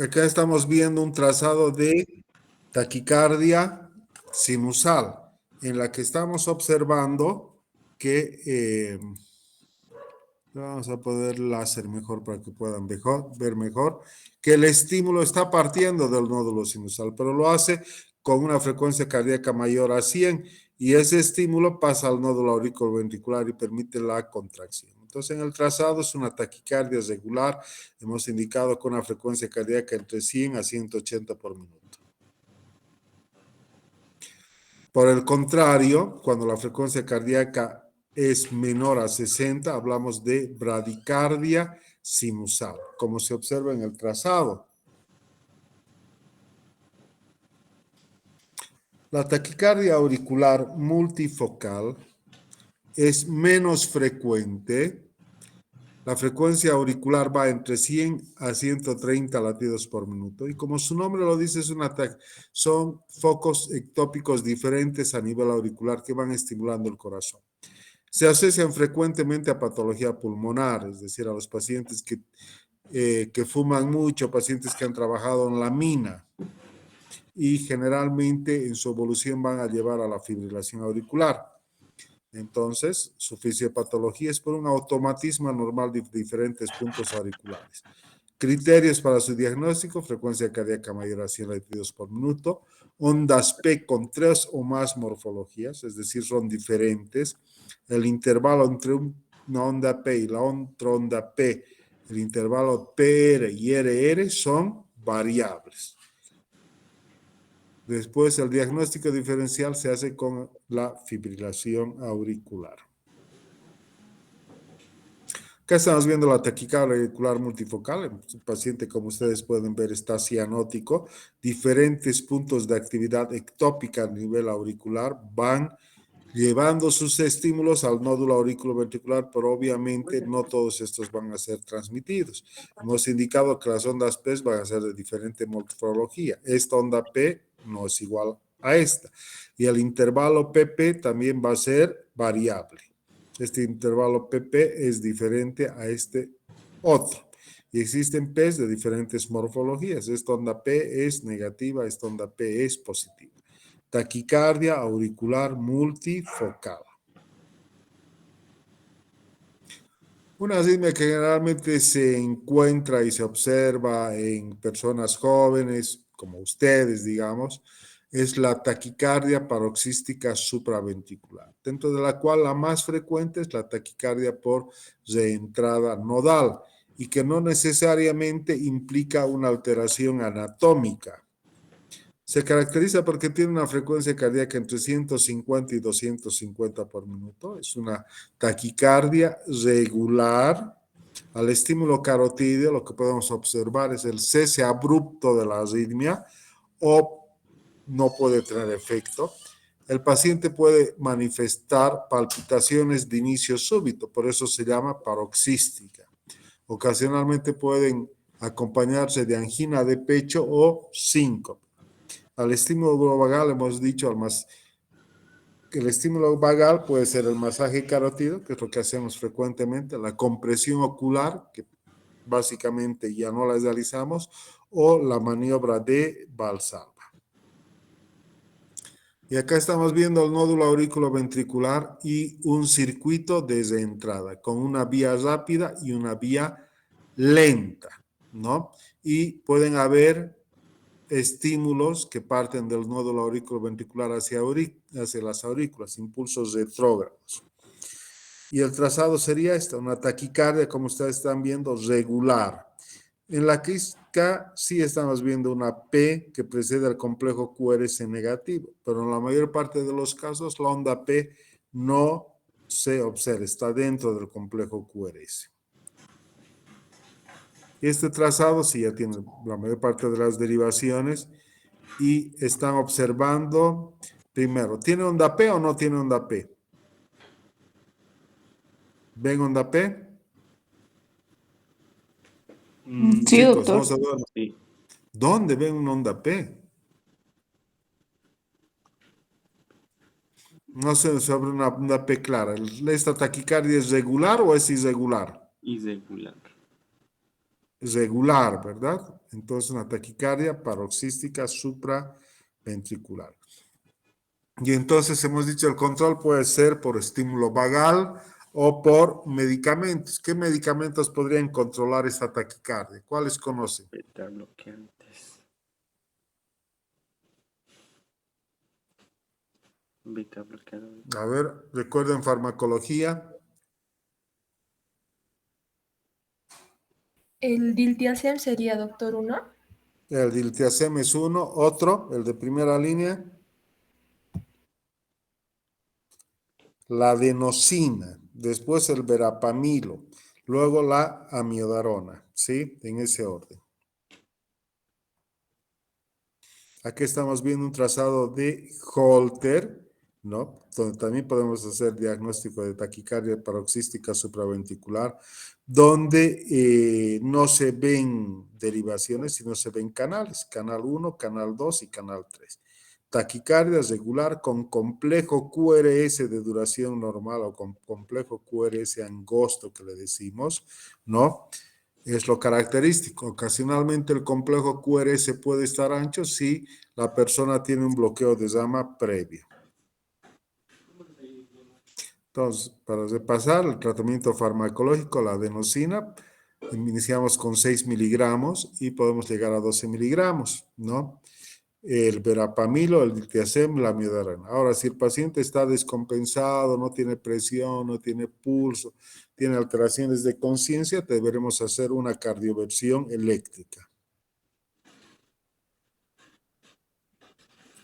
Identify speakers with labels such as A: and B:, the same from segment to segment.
A: Acá estamos viendo un trazado de taquicardia sinusal, en la que estamos observando que vamos a poder láser mejor para que puedan ver mejor, que el estímulo está partiendo del nódulo sinusal, pero lo hace con una frecuencia cardíaca mayor a 100 y ese estímulo pasa al nódulo auriculoventricular y permite la contracción. Entonces, en el trazado es una taquicardia regular, hemos indicado con una frecuencia cardíaca entre 100 a 180 por minuto. Por el contrario, cuando la frecuencia cardíaca es menor a 60, hablamos de bradicardia sinusal, como se observa en el trazado. La taquicardia auricular multifocal es menos frecuente. La frecuencia auricular va entre 100 a 130 latidos por minuto y como su nombre lo dice, son focos ectópicos diferentes a nivel auricular que van estimulando el corazón. Se asocian frecuentemente a patología pulmonar, es decir, a los pacientes que fuman mucho, pacientes que han trabajado en la mina y generalmente en su evolución van a llevar a la fibrilación auricular. Entonces, su fisiopatología es por un automatismo anormal de diferentes puntos auriculares. Criterios para su diagnóstico: frecuencia cardíaca mayor a 100 latidos por minuto, ondas P con 3 o más morfologías, es decir, son diferentes. El intervalo entre una onda P y la otra onda P, el intervalo PR y RR son variables. Después, el diagnóstico diferencial se hace con la fibrilación auricular. Acá estamos viendo la taquicardia auricular multifocal. El paciente, como ustedes pueden ver, está cianótico. Diferentes puntos de actividad ectópica a nivel auricular van llevando sus estímulos al nódulo auriculoventricular, pero obviamente no todos estos van a ser transmitidos. Hemos indicado que las ondas P van a ser de diferente morfología. Esta onda P no es igual a esta. Y el intervalo PP también va a ser variable. Este intervalo PP es diferente a este otro. Y existen P's de diferentes morfologías. Esta onda P es negativa, esta onda P es positiva. Taquicardia auricular multifocal. Una arritmia que generalmente se encuentra y se observa en personas jóvenes, como ustedes, digamos, es la taquicardia paroxística supraventricular, dentro de la cual la más frecuente es la taquicardia por reentrada nodal y que no necesariamente implica una alteración anatómica. Se caracteriza porque tiene una frecuencia cardíaca entre 150 y 250 por minuto. Es una taquicardia regular. Al estímulo carotídeo, lo que podemos observar es el cese abrupto de la arritmia o no puede tener efecto. El paciente puede manifestar palpitaciones de inicio súbito, por eso se llama paroxística. Ocasionalmente pueden acompañarse de angina de pecho o síncope. Al estímulo vagal hemos dicho que el estímulo vagal puede ser el masaje carotídeo, que es lo que hacemos frecuentemente, la compresión ocular, que básicamente ya no la realizamos, o la maniobra de Valsalva. Y acá estamos viendo el nódulo auriculoventricular y un circuito desde entrada, con una vía rápida y una vía lenta, ¿no? Y pueden haber estímulos que parten del nódulo auriculoventricular hacia las aurículas, impulsos retrógrados. Y el trazado sería esta, una taquicardia, como ustedes están viendo, regular. En la que sí estamos viendo una P que precede al complejo QRS negativo, pero en la mayor parte de los casos la onda P no se observa, está dentro del complejo QRS. Este trazado sí ya tiene la mayor parte de las derivaciones y están observando, primero, ¿tiene onda P o no tiene onda P? ¿Ven onda P?
B: Sí,
A: Chicos,
B: doctor.
A: vamos a ver.
C: Sí.
A: ¿Dónde ven una onda P? No sé sobre una onda P clara. ¿Esta taquicardia es regular o es irregular?
C: Irregular.
A: regular, ¿verdad? Entonces una taquicardia paroxística supraventricular. Y entonces hemos dicho el control puede ser por estímulo vagal o por medicamentos. ¿Qué medicamentos podrían controlar esta taquicardia? ¿Cuáles conocen?
B: Beta bloqueantes. Beta bloqueadores.
A: A ver, recuerden farmacología.
C: El diltiazem sería, doctor, uno.
A: El diltiazem es uno. Otro, el de primera línea. La adenosina. Después el verapamilo. Luego la amiodarona. ¿Sí? En ese orden. Aquí estamos viendo un trazado de Holter, ¿no? Donde también podemos hacer diagnóstico de taquicardia paroxística supraventricular, donde no se ven derivaciones, sino se ven canales, canal 1, canal 2 y canal 3. Taquicardia regular con complejo QRS de duración normal o con complejo QRS angosto que le decimos, ¿no? Es lo característico. Ocasionalmente el complejo QRS puede estar ancho si la persona tiene un bloqueo de llama previo. Entonces, para repasar, el tratamiento farmacológico, la adenosina, iniciamos con 6 miligramos y podemos llegar a 12 miligramos, ¿no? El verapamilo, el diltiazem, la amiodarona. Ahora, si el paciente está descompensado, no tiene presión, no tiene pulso, tiene alteraciones de conciencia, deberemos hacer una cardioversión eléctrica.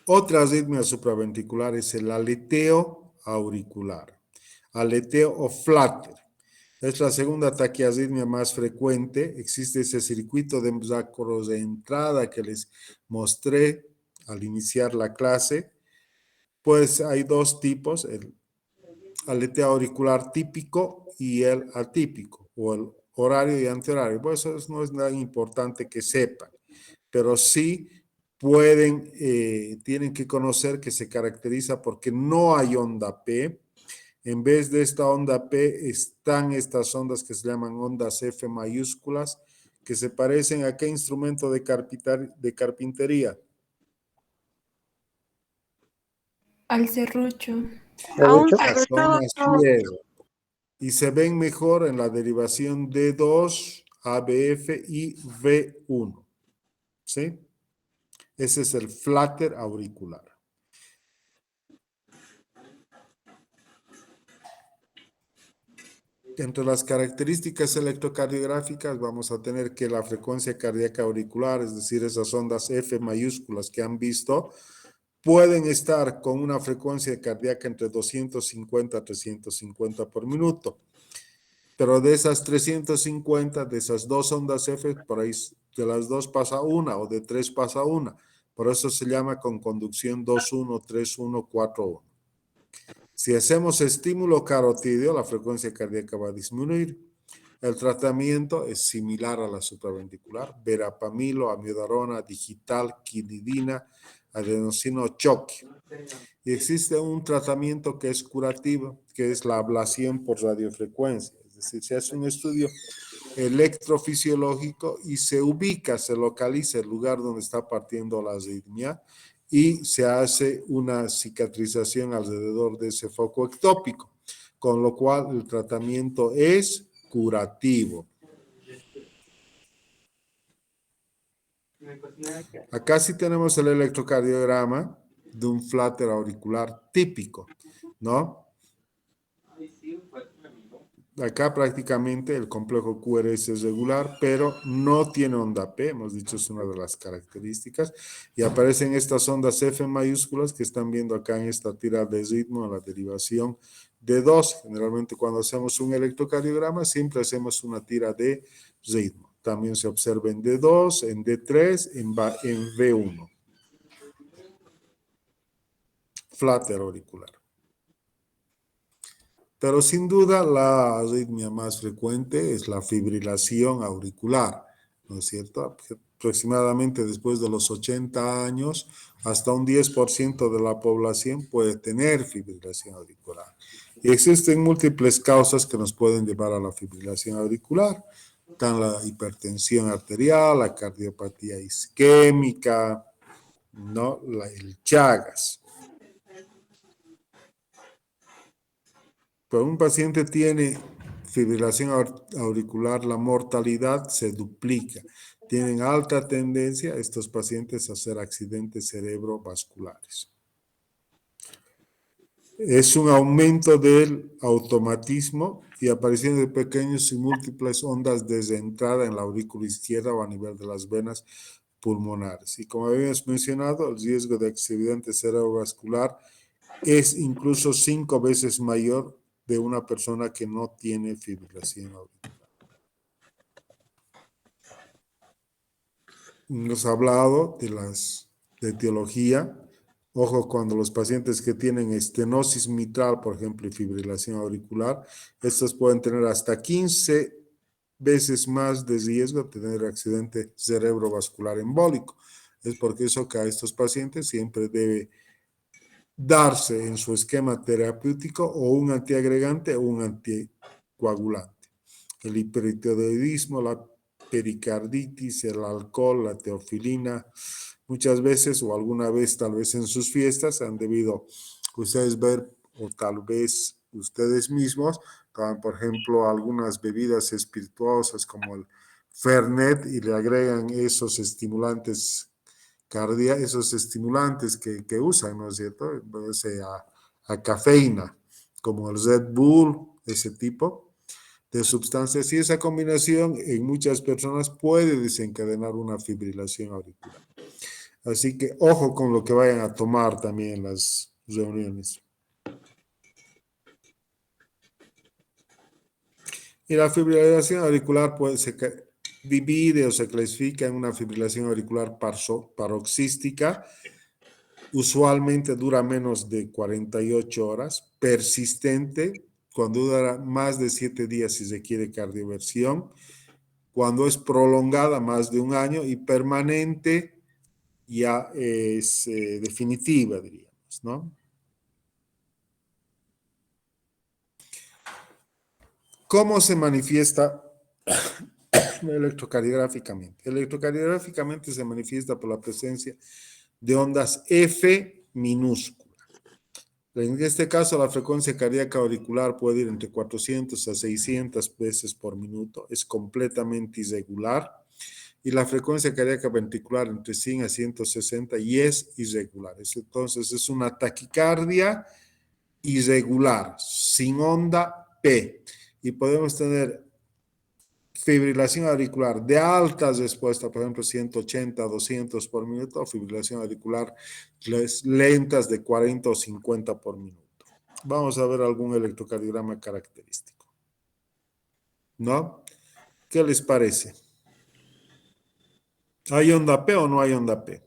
A: Otra arritmia supraventricular es el aleteo auricular, aleteo o flutter. Es la segunda taquiarritmia más frecuente. Existe ese circuito de entrada que les mostré al iniciar la clase. Pues hay dos tipos, el aleteo auricular típico y el atípico, o el horario y antihorario. Pues eso no es nada importante que sepan, pero sí tienen que conocer que se caracteriza porque no hay onda P. En vez de esta onda P están estas ondas que se llaman ondas F mayúsculas, que se parecen a qué instrumento de carpintería.
C: Al serrucho.
D: A un
A: Las ondas ciego. Y se ven mejor en la derivación D2, ABF y V1. ¿Sí? Ese es el flutter auricular. Entre las características electrocardiográficas vamos a tener que la frecuencia cardíaca auricular, es decir, esas ondas F mayúsculas que han visto, pueden estar con una frecuencia cardíaca entre 250 a 350 por minuto. Pero de esas 350, de esas dos ondas F, por ahí de las dos pasa una o de tres pasa una. Por eso se llama con conducción 2-1, 3-1, 4-1. Si hacemos estímulo carotídeo, la frecuencia cardíaca va a disminuir. El tratamiento es similar a la supraventricular, verapamilo, amiodarona, digital, quinidina, adenosino, choque. Y existe un tratamiento que es curativo, que es la ablación por radiofrecuencia. Es decir, se hace un estudio electrofisiológico y se ubica, se localiza el lugar donde está partiendo la arritmia y se hace una cicatrización alrededor de ese foco ectópico, con lo cual el tratamiento es curativo. Acá sí tenemos el electrocardiograma de un flutter auricular típico, ¿no? Acá prácticamente el complejo QRS es regular, pero no tiene onda P, hemos dicho es una de las características, y aparecen estas ondas F mayúsculas que están viendo acá en esta tira de ritmo, en la derivación de 2. Generalmente cuando hacemos un electrocardiograma siempre hacemos una tira de ritmo. También se observa en D2, en D3, en V1. Flutter auricular. Pero sin duda la arritmia más frecuente es la fibrilación auricular, ¿no es cierto? Aproximadamente después de los 80 años, hasta un 10% de la población puede tener fibrilación auricular. Y existen múltiples causas que nos pueden llevar a la fibrilación auricular. Están la hipertensión arterial, la cardiopatía isquémica, ¿no? El Chagas. Cuando un paciente tiene fibrilación auricular, la mortalidad se duplica. Tienen alta tendencia estos pacientes a hacer accidentes cerebrovasculares. Es un aumento del automatismo y aparición de pequeños y múltiples ondas desde entrada en la aurícula izquierda o a nivel de las venas pulmonares. Y como habíamos mencionado, el riesgo de accidente cerebrovascular es incluso 5 veces mayor de una persona que no tiene fibrilación auricular. Nos ha hablado de etiología. Ojo, cuando los pacientes que tienen estenosis mitral, por ejemplo, y fibrilación auricular, estos pueden tener hasta 15 veces más de riesgo de tener accidente cerebrovascular embólico. Es porque eso que a estos pacientes siempre debe darse en su esquema terapéutico o un antiagregante o un anticoagulante. El hipertiroidismo, la pericarditis, el alcohol, la teofilina, muchas veces o alguna vez tal vez en sus fiestas han debido ustedes ver o tal vez ustedes mismos toman por ejemplo algunas bebidas espirituosas como el Fernet y le agregan esos estimulantes esos estimulantes que usan, ¿no es cierto? A cafeína, como el Red Bull, ese tipo de sustancias. Y esa combinación en muchas personas puede desencadenar una fibrilación auricular. Así que ojo con lo que vayan a tomar también en las reuniones. Y la fibrilación auricular se divide o se clasifica en una fibrilación auricular paroxística. Usualmente dura menos de 48 horas, persistente, cuando dura más de 7 días y requiere cardioversión, cuando es prolongada más de un año y permanente ya es definitiva, diríamos, ¿no? ¿Cómo se manifiesta electrocardiográficamente? Electrocardiográficamente se manifiesta por la presencia de ondas F minúsculas. En este caso, la frecuencia cardíaca auricular puede ir entre 400 a 600 veces por minuto. Es completamente irregular. Y la frecuencia cardíaca ventricular entre 100 a 160 y es irregular. Entonces, es una taquicardia irregular, sin onda P. Y podemos tener fibrilación auricular de alta respuesta, por ejemplo, 180 a 200 por minuto, o fibrilación auricular lentas de 40 o 50 por minuto. Vamos a ver algún electrocardiograma característico. ¿No? ¿Qué les parece? ¿Hay onda P o no hay onda P?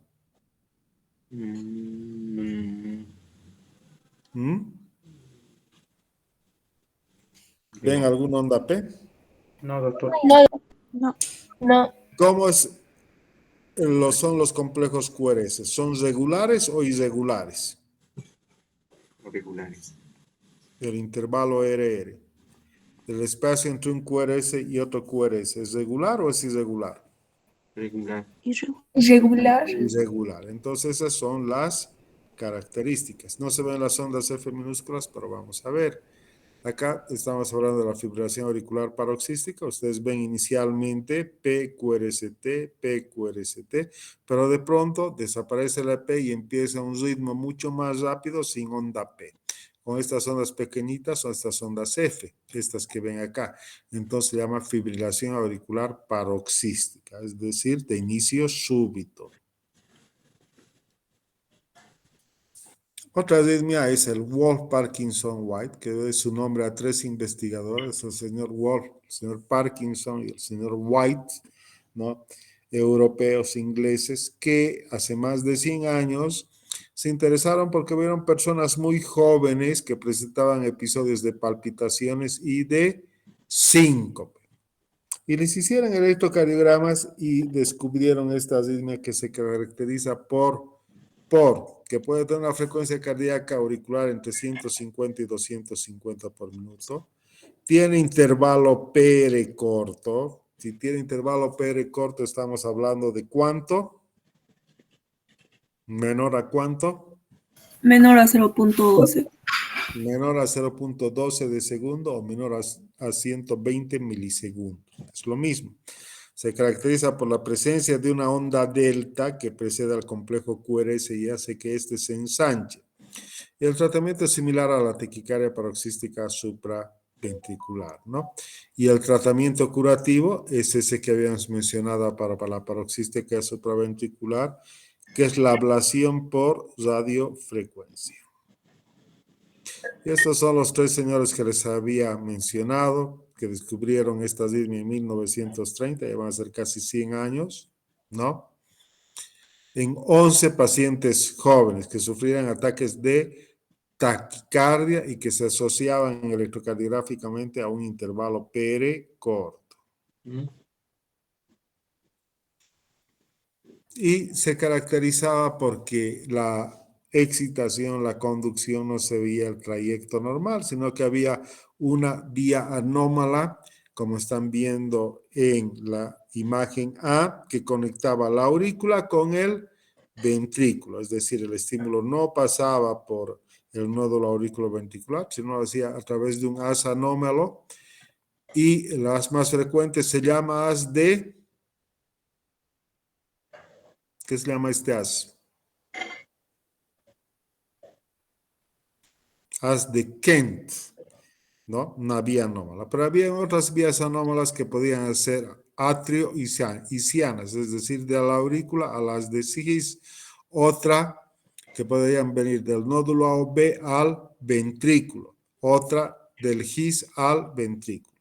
A: ¿Ven alguna onda P?
B: No, doctor.
C: No.
A: ¿Cómo son los complejos QRS? ¿Son regulares o irregulares?
B: Regulares.
A: El intervalo RR. El espacio entre un QRS y otro QRS, ¿es regular o es irregular?
B: Regular.
C: Irregular.
A: Irregular. Entonces esas son las características. No se ven las ondas F minúsculas, pero vamos a ver. Acá estamos hablando de la fibrilación auricular paroxística. Ustedes ven inicialmente PQRST, PQRST, pero de pronto desaparece la P y empieza un ritmo mucho más rápido sin onda P. Con estas ondas pequeñitas son estas ondas F, estas que ven acá. Entonces se llama fibrilación auricular paroxística, es decir, de inicio súbito. Otra arritmia es el Wolff-Parkinson-White, que debe su nombre a 3 investigadores, el señor Wolff, el señor Parkinson y el señor White, ¿no? Europeos, ingleses, que hace más de 100 años se interesaron porque vieron personas muy jóvenes que presentaban episodios de palpitaciones y de síncope. Y les hicieron electrocardiogramas y descubrieron esta arritmia que se caracteriza que puede tener una frecuencia cardíaca auricular entre 150 y 250 por minuto. Tiene intervalo PR corto, Si tiene intervalo PR corto, estamos hablando de ¿cuánto? ¿Menor a cuánto?
C: Menor a 0.12.
A: Menor a 0.12 de segundo o menor a 120 milisegundos. Es lo mismo. Se caracteriza por la presencia de una onda delta que precede al complejo QRS y hace que éste se ensanche. Y el tratamiento es similar a la taquicardia paroxística supraventricular, ¿no? Y el tratamiento curativo es ese que habíamos mencionado para la paroxística supraventricular, que es la ablación por radiofrecuencia. Y estos son los tres señores que les había mencionado, que descubrieron esta arritmia en 1930, ya van a ser casi 100 años, ¿no? En 11 pacientes jóvenes que sufrían ataques de taquicardia y que se asociaban electrocardiográficamente a un intervalo PR corto. Y se caracterizaba porque la excitación, la conducción no se veía el trayecto normal, sino que había una vía anómala, como están viendo en la imagen A, que conectaba la aurícula con el ventrículo, es decir, el estímulo no pasaba por el nódulo auriculoventricular, sino lo hacía a través de un haz anómalo, y las más frecuentes se llama haz de... ¿Qué se llama este haz? Haz de Kent, ¿no? Una vía anómala. Pero había otras vías anómalas que podían ser atrio-isianas, es decir, de la aurícula a las de His, otra que podían venir del nódulo AOB al ventrículo, otra del His al ventrículo.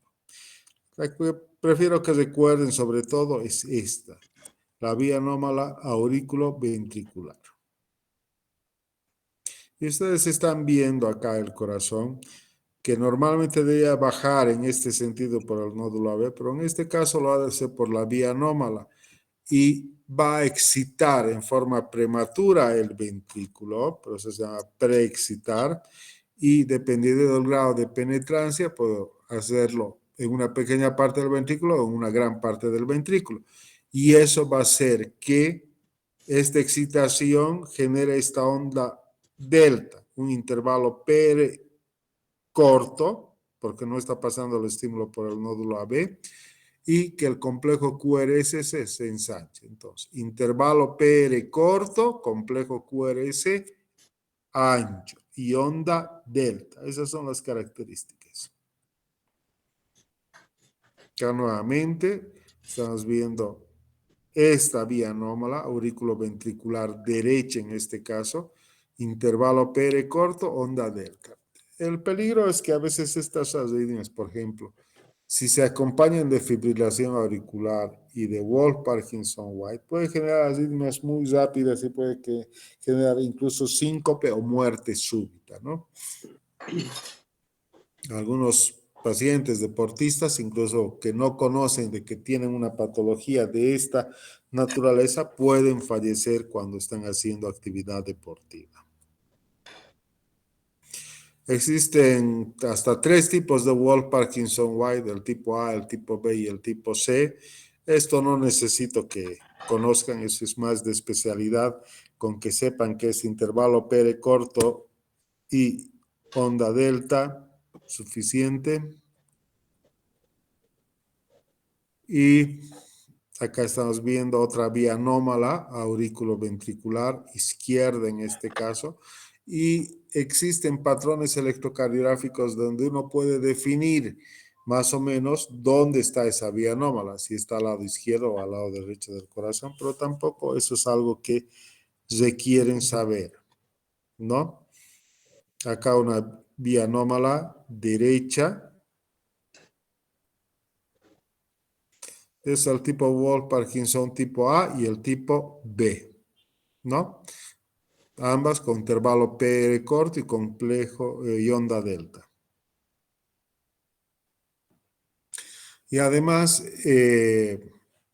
A: La que prefiero que recuerden sobre todo es esta, la vía anómala aurículo-ventricular. Y ustedes están viendo acá el corazón, que normalmente debería bajar en este sentido por el nódulo AB, pero en este caso lo hace por la vía anómala y va a excitar en forma prematura el ventrículo, pero se llama preexcitar, y dependiendo del grado de penetrancia, puedo hacerlo en una pequeña parte del ventrículo o en una gran parte del ventrículo. Y eso va a hacer que esta excitación genere esta onda delta, un intervalo PR corto, porque no está pasando el estímulo por el nódulo AB, y que el complejo QRS se ensanche. Entonces, intervalo PR corto, complejo QRS ancho y onda delta. Esas son las características. Acá nuevamente estamos viendo esta vía anómala, auriculoventricular derecha en este caso, intervalo PR corto, onda delta. El peligro es que a veces estas arritmias, por ejemplo, si se acompañan de fibrilación auricular y de Wolff-Parkinson-White, puede generar arritmias muy rápidas y puede generar incluso síncope o muerte súbita, ¿no? Algunos pacientes deportistas, incluso que no conocen de que tienen una patología de esta naturaleza, pueden fallecer cuando están haciendo actividad deportiva. Existen hasta 3 tipos de Wolff-Parkinson-White, el tipo A, el tipo B y el tipo C. Esto no necesito que conozcan, eso es más de especialidad, con que sepan que es intervalo PR corto y onda delta, suficiente. Y acá estamos viendo otra vía anómala, auriculoventricular izquierda en este caso. Y existen patrones electrocardiográficos donde uno puede definir más o menos dónde está esa vía anómala, si está al lado izquierdo o al lado derecho del corazón, pero tampoco eso es algo que requieren saber, ¿no? Acá una vía anómala derecha. Es el tipo Wolff-Parkinson tipo A y el tipo B, ¿no? Ambas con intervalo PR corto y complejo y onda delta. Y además, este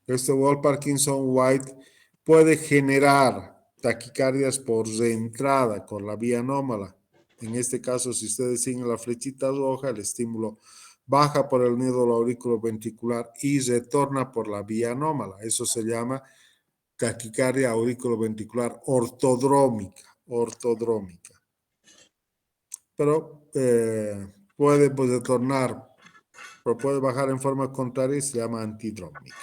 A: Wolff-Parkinson-White puede generar taquicardias por reentrada con la vía anómala. En este caso, si ustedes siguen la flechita roja, el estímulo baja por el nódulo auriculoventricular y retorna por la vía anómala. Eso se llama taquicardia auriculoventricular ortodrómica. Pero puede pues, retornar, pero puede bajar en forma contraria y se llama antidrómica.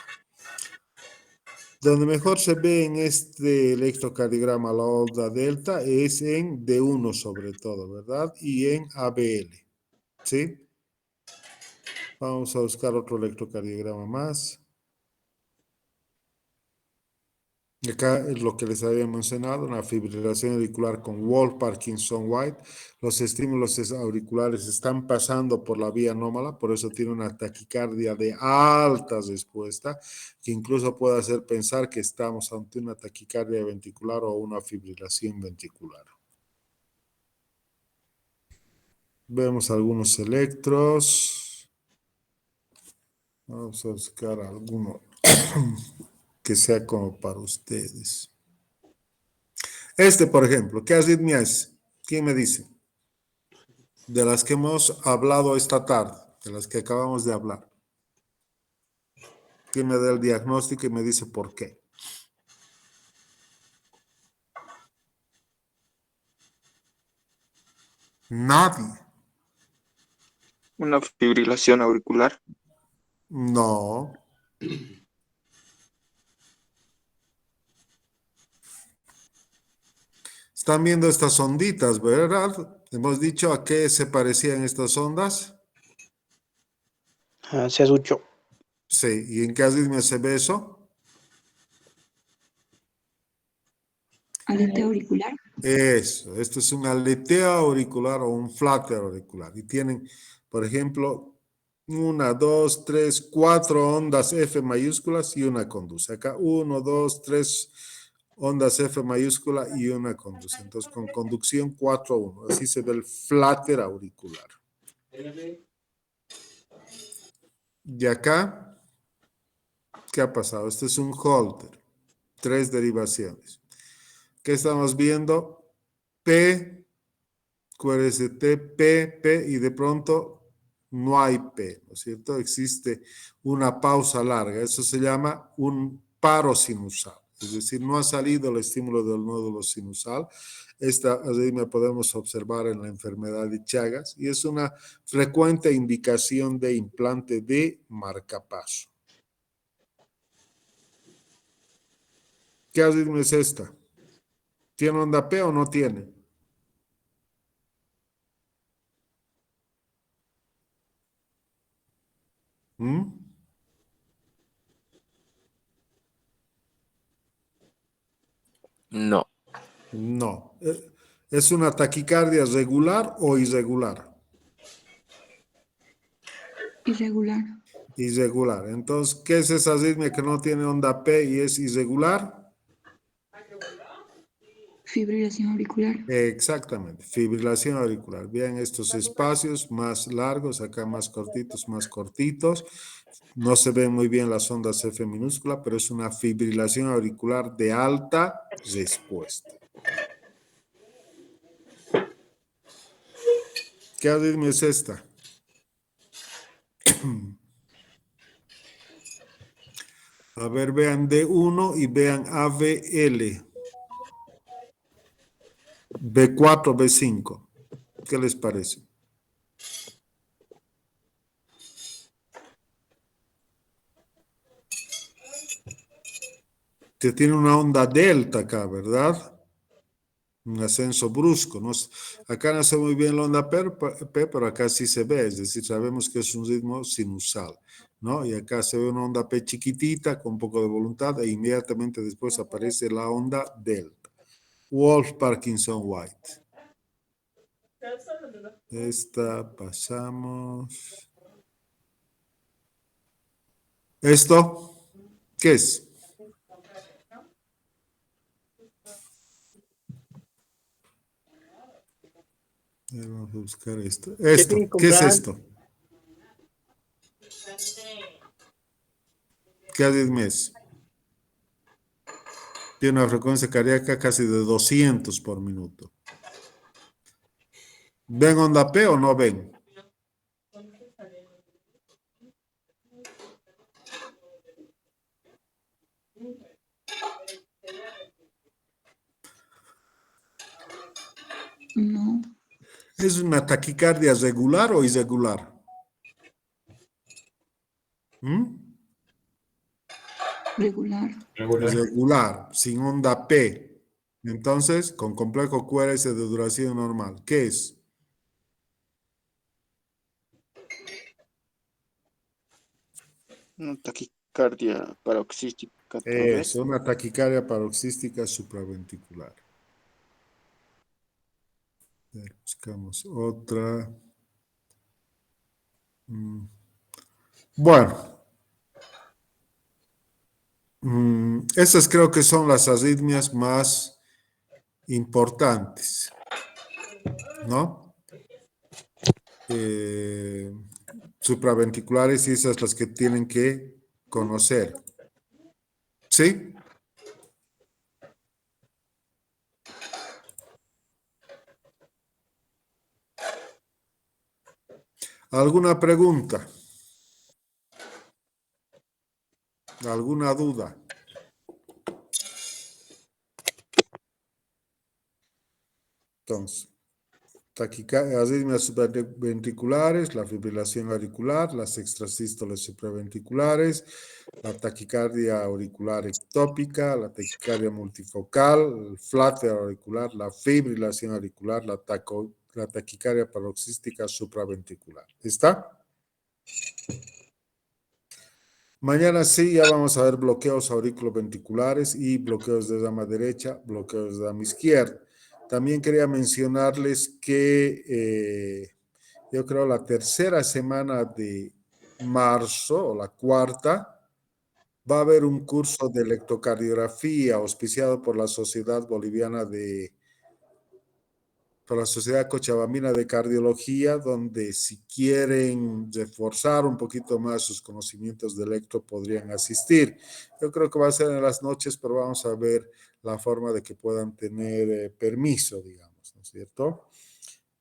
A: Donde mejor se ve en este electrocardiograma la onda delta es en D1 sobre todo, ¿verdad? Y en ABL, ¿sí? Vamos a buscar otro electrocardiograma más. Acá es lo que les había mencionado, una fibrilación auricular con Wolff, Parkinson, White. Los estímulos auriculares están pasando por la vía anómala, por eso tiene una taquicardia de alta respuesta, que incluso puede hacer pensar que estamos ante una taquicardia ventricular o una fibrilación ventricular. Vemos algunos electros. Vamos a buscar alguno que sea como para ustedes. Este, por ejemplo, ¿qué arritmia es? ¿Quién me dice? De las que hemos hablado esta tarde, de las que acabamos de hablar. ¿Quién me da el diagnóstico y me dice por qué? Nadie.
D: Una fibrilación auricular.
A: No. Están viendo estas onditas, ¿verdad? Hemos dicho a qué se parecían estas ondas.
E: Se escuchó.
A: Sí, ¿y en qué arritmia se ve eso?
C: Aleteo auricular.
A: Eso, esto es un aleteo auricular o un flutter auricular. Y tienen, por ejemplo, 1, 2, 3, 4 ondas F mayúsculas y una conduce. Acá 1, 2, 3 ondas F mayúscula y una conduce. Entonces, con conducción 4, 1. Así se ve el flutter auricular. Y acá, ¿qué ha pasado? Este es un Holter. 3 derivaciones. ¿Qué estamos viendo? P, QRST, P, y de pronto no hay P, ¿no es cierto? Existe una pausa larga. Eso se llama un paro sinusal. Es decir, no ha salido el estímulo del nódulo sinusal. Esta arritmia podemos observar en la enfermedad de Chagas y es una frecuente indicación de implante de marcapaso. ¿Qué arritmia es esta? ¿Tiene onda P o no tiene? ¿Mm?
D: No.
A: No. ¿Es una taquicardia regular o irregular?
C: Irregular.
A: Irregular. Entonces, ¿qué es esa arritmia que no tiene onda P y es irregular?
C: Fibrilación auricular.
A: Exactamente, fibrilación auricular. Vean estos espacios más largos, acá más cortitos, más cortitos. No se ven muy bien las ondas F minúscula, pero es una fibrilación auricular de alta respuesta. ¿Qué arritmia es esta? A ver, vean D1 y vean AVL. B4, B5. ¿Qué les parece? Que tiene una onda delta acá, ¿verdad? Un ascenso brusco. ¿No? Acá no se ve muy bien la onda P, pero acá sí se ve, es decir, sabemos que es un ritmo sinusal, ¿no? Y acá se ve una onda P chiquitita con un poco de voluntad e inmediatamente después aparece la onda delta. Wolff, Parkinson, White. Esta pasamos. ¿Esto qué es? Vamos a buscar esto. Esto, ¿qué es esto? ¿Qué arritmia es? Tiene una frecuencia cardíaca casi de 200 por minuto. ¿Ven onda P o no ven?
C: No,
A: ¿Es una taquicardia regular o irregular? ¿Mm?
C: regular.
A: Irregular, sin onda P. Entonces, con complejo QRS de duración normal. ¿Qué es?
D: Una taquicardia paroxística tal
A: Es
D: vez.
A: una taquicardia paroxística supraventricular. A ver, buscamos otra. Bueno, esas creo que son las arritmias más importantes, ¿no? Supraventriculares y esas las que tienen que conocer. ¿Sí? ¿Alguna pregunta? ¿Alguna duda? Entonces, arritmias supraventriculares, la fibrilación auricular, las extrasístoles supraventriculares, la taquicardia auricular ectópica, la taquicardia multifocal, el flutter auricular, la fibrilación auricular, la taquicardia paroxística supraventricular. ¿Está? Mañana sí, ya vamos a ver bloqueos auriculoventriculares y bloqueos de rama derecha, bloqueos de rama izquierda. También quería mencionarles que yo creo la tercera semana de marzo o la cuarta va a haber un curso de electrocardiografía auspiciado por la Sociedad Boliviana por la Sociedad Cochabambina de Cardiología, donde si quieren reforzar un poquito más sus conocimientos de electro podrían asistir. Yo creo que va a ser en las noches, pero vamos a ver la forma de que puedan tener permiso, digamos, ¿no es cierto?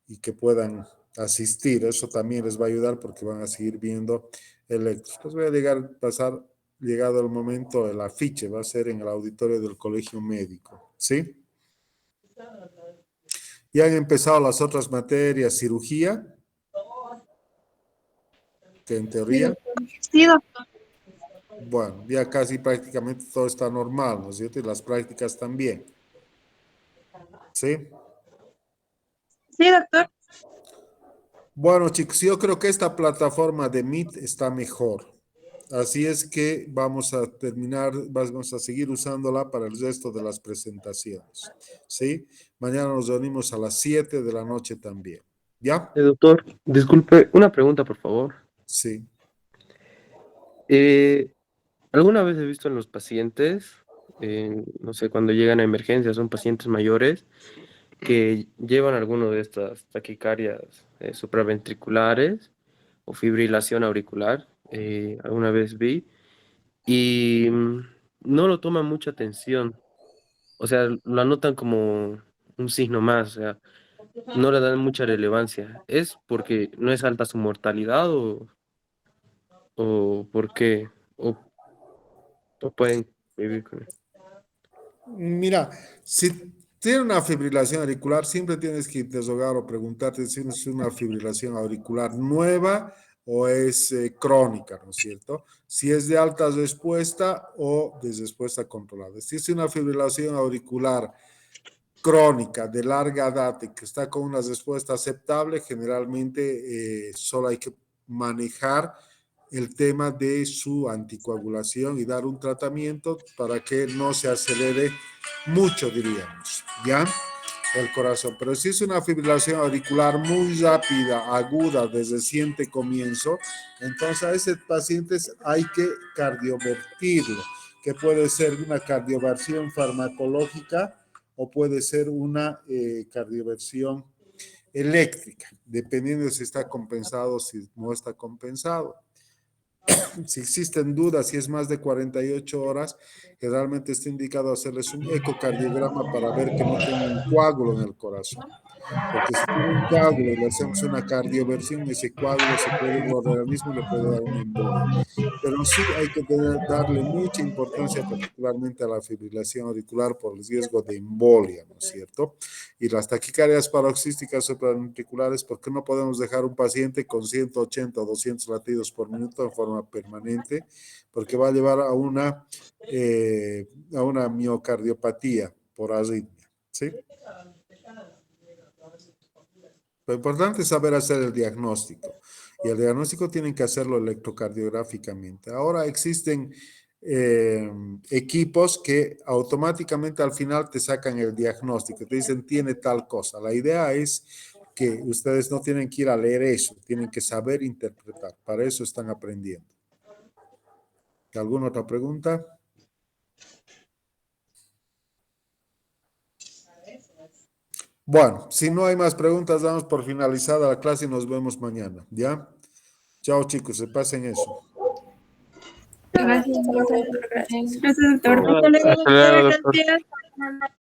A: Y que puedan asistir. Eso también les va a ayudar porque van a seguir viendo electros. Les voy a pasar, llegado el momento, el afiche, va a ser en el auditorio del Colegio Médico, ¿sí? Ya han empezado las otras materias, cirugía, que en teoría,
E: Sí, doctor.
A: bueno, ya casi prácticamente todo está normal, ¿no es cierto? Y las prácticas también, ¿sí?
E: Sí, doctor.
A: Bueno, chicos, yo creo que esta plataforma de Meet está mejor. Así es que vamos a vamos a seguir usándola para el resto de las presentaciones, ¿sí? Mañana nos reunimos a las 7 de la noche también, ¿ya?
B: Doctor, disculpe, una pregunta, por favor.
A: Sí.
B: Eh, ¿Alguna vez he visto en los pacientes, no sé, cuando llegan a emergencias, son pacientes mayores que llevan alguno de estas taquicarias supraventriculares o fibrilación auricular? Alguna vez vi y no lo toman mucha atención, o sea, lo anotan como un signo más, o sea, no le dan mucha relevancia. ¿Es porque no es alta su mortalidad o por qué? ¿O, o pueden vivir con eso?
A: Mira, si tiene una fibrilación auricular, siempre tienes que interrogar o preguntarte si es una fibrilación auricular nueva o es crónica, ¿no es cierto? Si es de alta respuesta o de respuesta controlada. Si es una fibrilación auricular crónica de larga data y que está con una respuesta aceptable, generalmente solo hay que manejar el tema de su anticoagulación y dar un tratamiento para que no se acelere mucho, diríamos, ¿ya? El corazón. Pero si es una fibrilación auricular muy rápida, aguda, de reciente comienzo, entonces a ese paciente hay que cardiovertirlo, que puede ser una cardioversión farmacológica o puede ser una cardioversión eléctrica, dependiendo de si está compensado o si no está compensado. Si existen dudas, si es más de 48 horas, generalmente está indicado hacerles un ecocardiograma para ver que no tenga un coágulo en el corazón. Porque si tiene un coágulo y le hacemos una cardioversión, ese coágulo se puede borrar al mismo y le puede dar una embolia. Pero sí hay que darle mucha importancia particularmente a la fibrilación auricular por el riesgo de embolia, ¿no es cierto? Y las taquicardias paroxísticas supraventriculares, ¿por qué no podemos dejar un paciente con 180 o 200 latidos por minuto en forma permanente? Porque va a llevar a una miocardiopatía por arritmia, ¿sí? Lo importante es saber hacer el diagnóstico y el diagnóstico tienen que hacerlo electrocardiográficamente. Ahora existen equipos que automáticamente al final te sacan el diagnóstico, te dicen tiene tal cosa. La idea es que ustedes no tienen que ir a leer eso, tienen que saber interpretar. Para eso están aprendiendo. ¿Alguna otra pregunta? Bueno, si no hay más preguntas, damos por finalizada la clase y nos vemos mañana, ¿ya? Chao, chicos, se pasen eso.
E: Gracias, doctor.
C: Gracias.
E: Gracias, doctor. Hasta luego,
B: Hasta luego,
E: doctor.
B: doctor.
E: Gracias.